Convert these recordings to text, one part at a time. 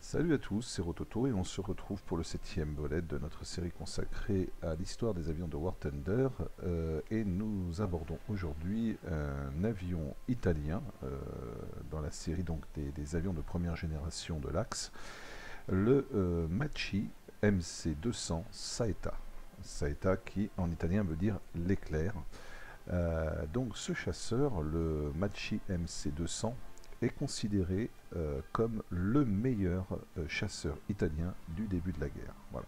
Salut à tous, c'est Rototo et on se retrouve pour le 7e volet de notre série consacrée à l'histoire des avions de War Thunder et nous abordons aujourd'hui un avion italien dans la série donc des avions de première génération de l'Axe, le Machi MC200 Saetta. Saetta qui en italien veut dire l'éclair. Donc ce chasseur, le Machi MC200, est considéré comme le meilleur chasseur italien du début de la guerre. Voilà.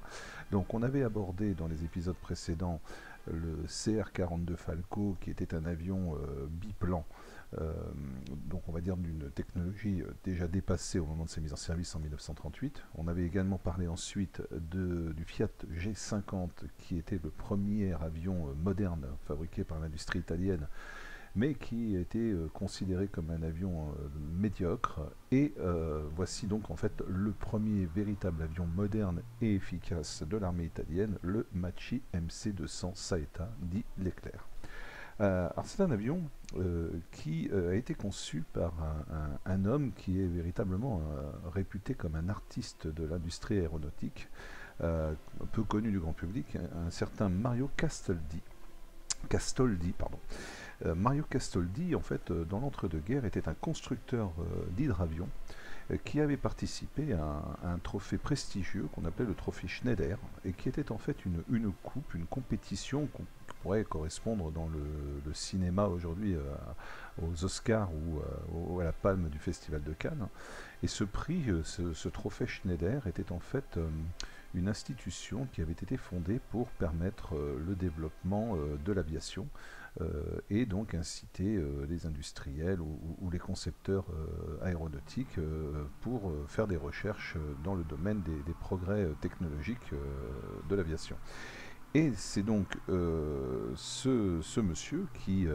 Donc on avait abordé dans les épisodes précédents le CR-42 Falco qui était un avion biplan, donc on va dire d'une technologie déjà dépassée au moment de sa mise en service en 1938. On avait également parlé ensuite du Fiat G50 qui était le premier avion moderne fabriqué par l'industrie italienne, mais qui était considéré comme un avion médiocre. Et voici donc en fait le premier véritable avion moderne et efficace de l'armée italienne, le Machi MC200 Saetta, dit l'éclair. Alors c'est un avion qui a été conçu par un homme qui est véritablement réputé comme un artiste de l'industrie aéronautique, peu connu du grand public, un certain Mario Castaldi. Mario Castaldi, en fait, dans l'entre-deux-guerres, était un constructeur d'hydravions qui avait participé à un trophée prestigieux qu'on appelait le trophée Schneider, et qui était en fait une coupe, une compétition qui pourrait correspondre dans le cinéma aujourd'hui aux Oscars ou à la Palme du Festival de Cannes. Et ce prix, ce trophée Schneider, était en fait une institution qui avait été fondée pour permettre le développement de l'aviation et donc inciter les industriels ou les concepteurs aéronautiques pour faire des recherches dans le domaine des progrès technologiques de l'aviation. Et c'est donc ce monsieur qui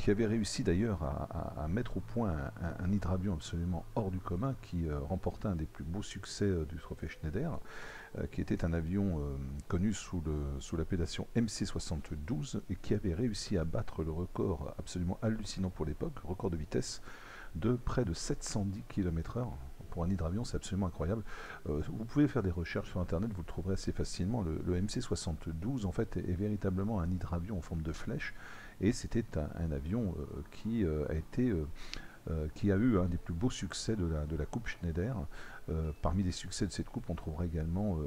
avait réussi d'ailleurs à mettre au point un hydravion absolument hors du commun qui remporta un des plus beaux succès du trophée Schneider, qui était un avion connu sous l'appellation MC-72 et qui avait réussi à battre le record absolument hallucinant pour l'époque, record de vitesse de près de 710 km/h. Pour un hydravion, c'est absolument incroyable. Vous pouvez faire des recherches sur internet, vous le trouverez assez facilement. Le MC-72 en fait est véritablement un hydravion en forme de flèche, et c'était un avion qui a eu un des plus beaux succès de la Coupe Schneider. Parmi les succès de cette coupe, on trouvera également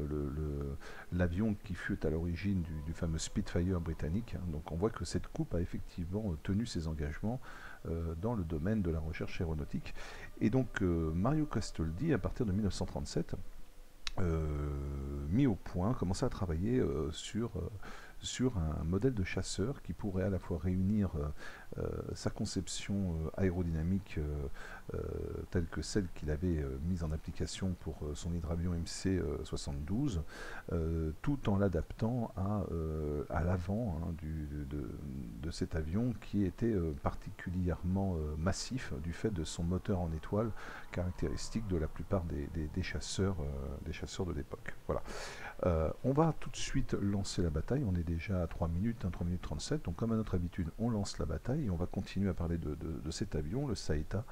l'avion qui fut à l'origine du fameux Spitfire britannique. Donc on voit que cette coupe a effectivement tenu ses engagements dans le domaine de la recherche aéronautique. Et donc Mario Castaldi, à partir de 1937, mis au point, commençait à travailler sur un modèle de chasseur qui pourrait à la fois réunir sa conception aérodynamique telle que celle qu'il avait mise en application pour son hydravion MC-72, tout en l'adaptant à l'avant de cet avion qui était particulièrement massif du fait de son moteur en étoile, caractéristique de la plupart des chasseurs de l'époque. Voilà. On va tout de suite lancer la bataille, on est déjà à 3 minutes, 3 minutes 37, donc comme à notre habitude, on lance la bataille et on va continuer à parler de cet avion, le Saetta,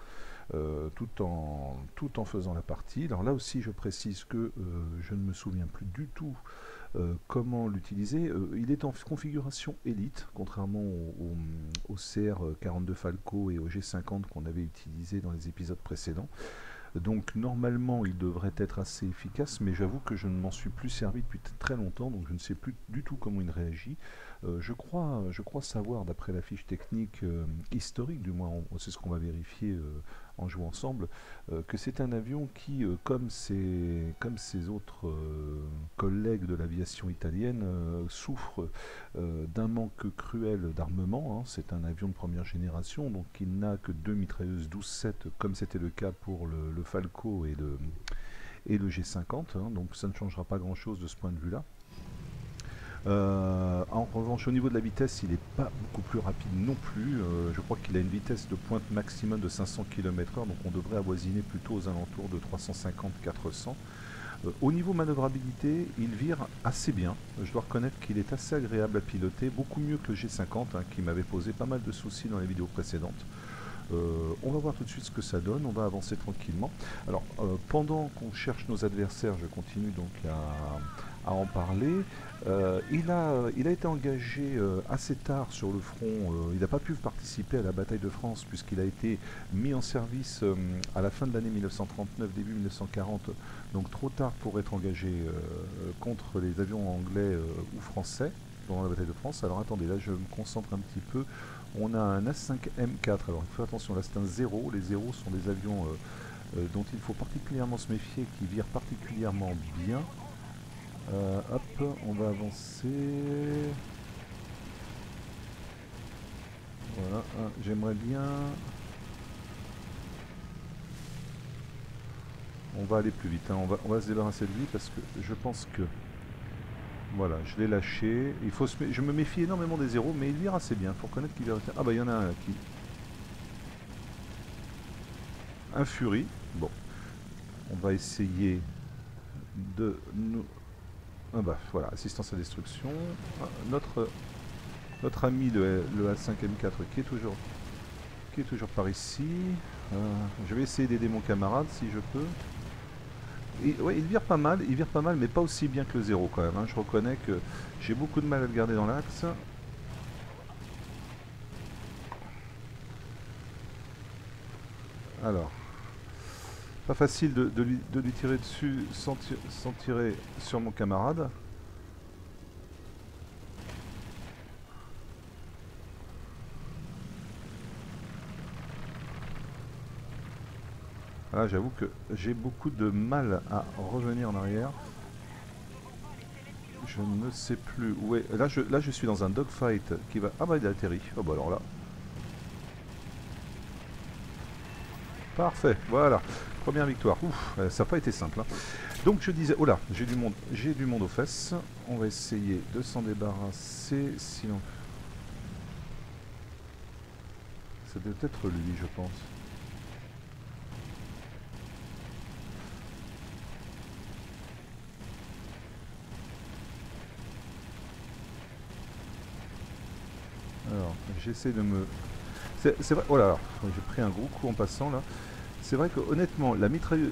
tout en faisant la partie. Alors là aussi, je précise que je ne me souviens plus du tout comment l'utiliser. Il est en configuration élite, contrairement au CR-42 Falco et au G50 qu'on avait utilisé dans les épisodes précédents. Donc normalement il devrait être assez efficace, mais j'avoue que je ne m'en suis plus servi depuis très longtemps, donc je ne sais plus du tout comment il réagit. Je crois savoir, d'après la fiche technique historique, du moins c'est ce qu'on va vérifier en jouant ensemble, que c'est un avion qui, comme ses autres collègues de l'aviation italienne, souffre d'un manque cruel d'armement. Hein. C'est un avion de première génération, donc il n'a que 2 mitrailleuses 12-7, comme c'était le cas pour le Falco et le G50, hein, donc ça ne changera pas grand chose de ce point de vue là. En revanche, au niveau de la vitesse, il n'est pas beaucoup plus rapide non plus. Je crois qu'il a une vitesse de pointe maximum de 500 km/h, donc on devrait avoisiner plutôt aux alentours de 350-400. Au niveau manœuvrabilité, il vire assez bien. Je dois reconnaître qu'il est assez agréable à piloter, beaucoup mieux que le G50, hein, qui m'avait posé pas mal de soucis dans les vidéos précédentes. On va voir tout de suite ce que ça donne, on va avancer tranquillement. Alors, pendant qu'on cherche nos adversaires, je continue donc à en parler. Il a été engagé assez tard sur le front, il n'a pas pu participer à la bataille de France puisqu'il a été mis en service à la fin de l'année 1939, début 1940, donc trop tard pour être engagé contre les avions anglais ou français pendant la bataille de France. Alors attendez, là je me concentre un petit peu. On a un A5M4, alors il faut attention, là c'est un 0, les 0 sont des avions dont il faut particulièrement se méfier, qui virent particulièrement bien. Hop, on va avancer. Voilà, j'aimerais bien... On va aller plus vite, hein. On va se débarrasser de lui parce que je pense que... Voilà, je l'ai lâché. Je me méfie énormément des zéros, mais il vire assez bien. Il faut reconnaître qu'il vire... Ah bah il y en a un qui... Un Fury. Bon. On va essayer de nous... Ah bah voilà, assistance à destruction. Notre ami le A5M4 qui est toujours par ici. Je vais essayer d'aider mon camarade si je peux. Ouais, il vire pas mal, mais pas aussi bien que le 0 quand même, hein. Je reconnais que j'ai beaucoup de mal à le garder dans l'axe. Alors, pas facile de lui tirer dessus sans tirer sur mon camarade. Là, j'avoue que j'ai beaucoup de mal à revenir en arrière. Je ne sais plus où est... Là, je suis dans un dogfight qui va... Ah bah il a atterri. Oh bah alors là. Parfait, voilà. Première victoire. Ouf, ça n'a pas été simple, hein. Donc je disais... Oh là, j'ai du monde aux fesses. On va essayer de s'en débarrasser. Sinon... Ça doit être lui, je pense. Alors, j'essaie de me... C'est vrai... Oh là là, j'ai pris un gros coup en passant là. C'est vrai que honnêtement, les mitrailleuses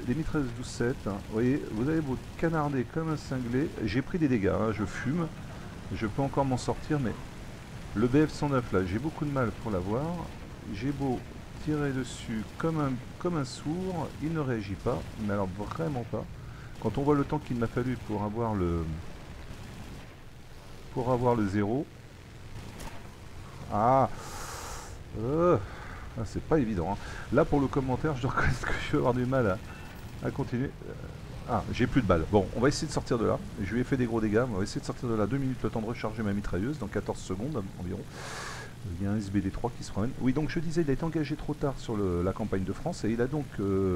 12-7, hein, vous voyez, vous avez beau canarder comme un cinglé. J'ai pris des dégâts, hein, je fume. Je peux encore m'en sortir, mais le BF-109 là, j'ai beaucoup de mal pour l'avoir. J'ai beau tirer dessus comme un sourd, il ne réagit pas, mais alors vraiment pas. Quand on voit le temps qu'il m'a fallu pour avoir le 0. Ah, c'est pas évident, hein. Là pour le commentaire, je dois reconnaître que je vais avoir du mal à continuer. Ah, j'ai plus de balles. Bon, on va essayer de sortir de là. Je lui ai fait des gros dégâts. On va essayer de sortir de là 2 minutes, le temps de recharger ma mitrailleuse dans 14 secondes environ. Il y a un SBD3 qui se promène. Oui, donc je disais, il a été engagé trop tard sur la campagne de France et il a donc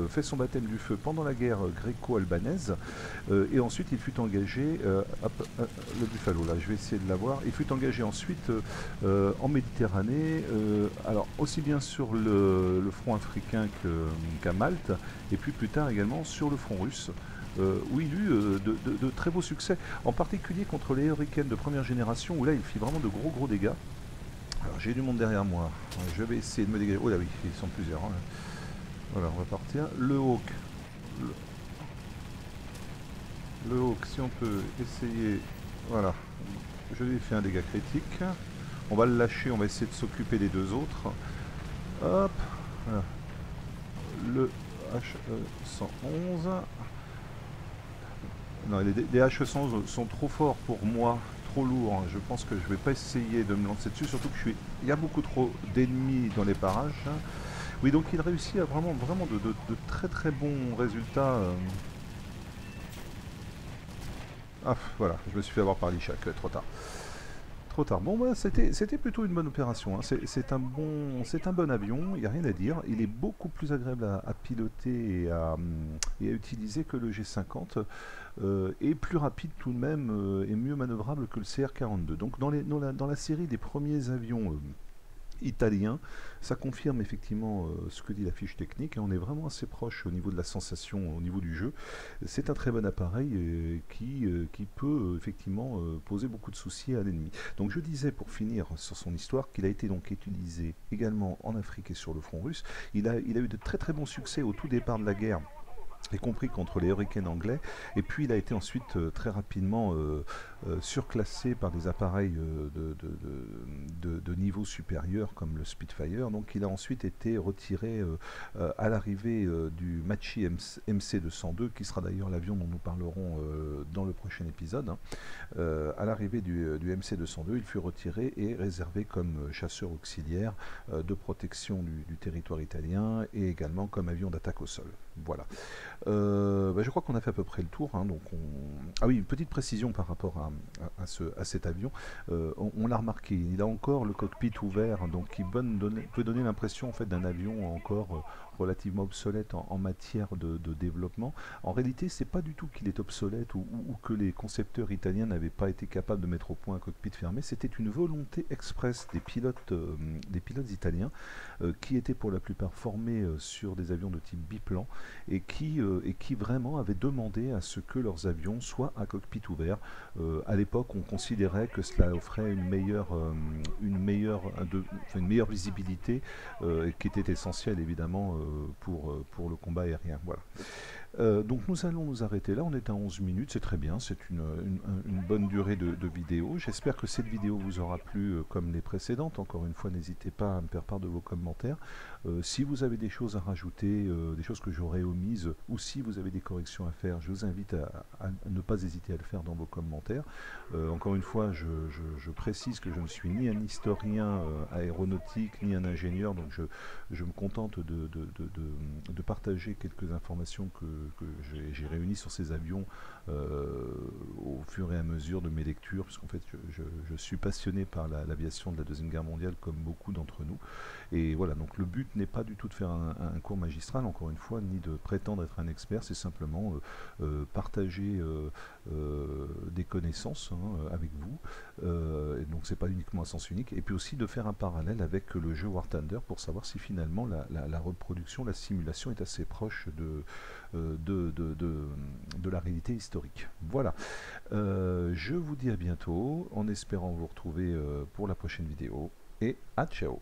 fait son baptême du feu pendant la guerre gréco-albanaise. Et ensuite, il fut engagé, le Buffalo, là, je vais essayer de l'avoir. Il fut engagé ensuite en Méditerranée, alors aussi bien sur le front africain qu'à Malte, et puis plus tard également sur le front russe. Où il eut de très beaux succès, en particulier contre les Hurricanes de première génération, où là il fit vraiment de gros dégâts. Alors j'ai du monde derrière moi, je vais essayer de me dégager. Oh là oui, ils sont plusieurs, hein. Voilà, on va partir. Le Hawk, le Hawk, si on peut essayer, voilà, je lui ai fait un dégât critique. On va le lâcher, on va essayer de s'occuper des deux autres. Hop, voilà. Le H111. Non, les H111 sont trop forts pour moi, trop lourds. Je pense que je vais pas essayer de me lancer dessus, surtout que il y a beaucoup trop d'ennemis dans les parages. Oui, donc il réussit à vraiment de très bons résultats. Ah, voilà, je me suis fait avoir par l'Ishak, trop tard. Trop tard. Bon, bah, c'était plutôt une bonne opération, hein. C'est un bon avion, il n'y a rien à dire. Il est beaucoup plus agréable à piloter et à utiliser que le G50. Et plus rapide tout de même et mieux manœuvrable que le CR-42. Donc dans la série des premiers avions italien. Ça confirme effectivement ce que dit la fiche technique, et on est vraiment assez proche au niveau de la sensation, au niveau du jeu. C'est un très bon appareil qui peut effectivement poser beaucoup de soucis à l'ennemi. Donc je disais pour finir sur son histoire qu'il a été donc utilisé également en Afrique et sur le front russe. Il a eu de très très bons succès au tout départ de la guerre, y compris contre les Hurricanes anglais, et puis il a été ensuite très rapidement surclassé par des appareils de niveau supérieur comme le Spitfire. Donc il a ensuite été retiré à l'arrivée du Machi MC-202, qui sera d'ailleurs l'avion dont nous parlerons dans le prochain épisode. Hein. À l'arrivée du MC-202, il fut retiré et réservé comme chasseur auxiliaire de protection du territoire italien, et également comme avion d'attaque au sol. Voilà. Je crois qu'on a fait à peu près le tour. Hein, ah oui, une petite précision par rapport à cet avion. On l'a remarqué, il a encore le cockpit ouvert, donc qui peut donner l'impression en fait, d'un avion encore relativement obsolète en matière de développement. En réalité, c'est pas du tout qu'il est obsolète ou que les concepteurs italiens n'avaient pas été capables de mettre au point un cockpit fermé. C'était une volonté express des pilotes italiens qui étaient pour la plupart formés sur des avions de type biplan, et qui vraiment avaient demandé à ce que leurs avions soient à cockpit ouvert. À l'époque, on considérait que cela offrait une meilleure visibilité, qui était essentielle évidemment pour le combat aérien. Voilà. Donc nous allons nous arrêter là, on est à 11 minutes, c'est très bien, c'est une bonne durée de vidéo. J'espère que cette vidéo vous aura plu comme les précédentes. Encore une fois, n'hésitez pas à me faire part de vos commentaires. Si vous avez des choses à rajouter, des choses que j'aurais omises, ou si vous avez des corrections à faire, je vous invite à ne pas hésiter à le faire dans vos commentaires. Encore une fois, je précise que je ne suis ni un historien aéronautique, ni un ingénieur, donc je me contente de partager quelques informations que j'ai réunies sur ces avions au fur et à mesure de mes lectures, puisqu'en fait je suis passionné par l'aviation de la Deuxième Guerre mondiale, comme beaucoup d'entre nous. Et voilà, donc le but n'est pas du tout de faire un cours magistral, encore une fois, ni de prétendre être un expert, c'est simplement partager des connaissances avec vous. Et donc c'est pas uniquement à sens unique, et puis aussi de faire un parallèle avec le jeu War Thunder pour savoir si finalement la reproduction, la simulation est assez proche de la réalité historique. Voilà. Je vous dis à bientôt, en espérant vous retrouver pour la prochaine vidéo, et à ciao.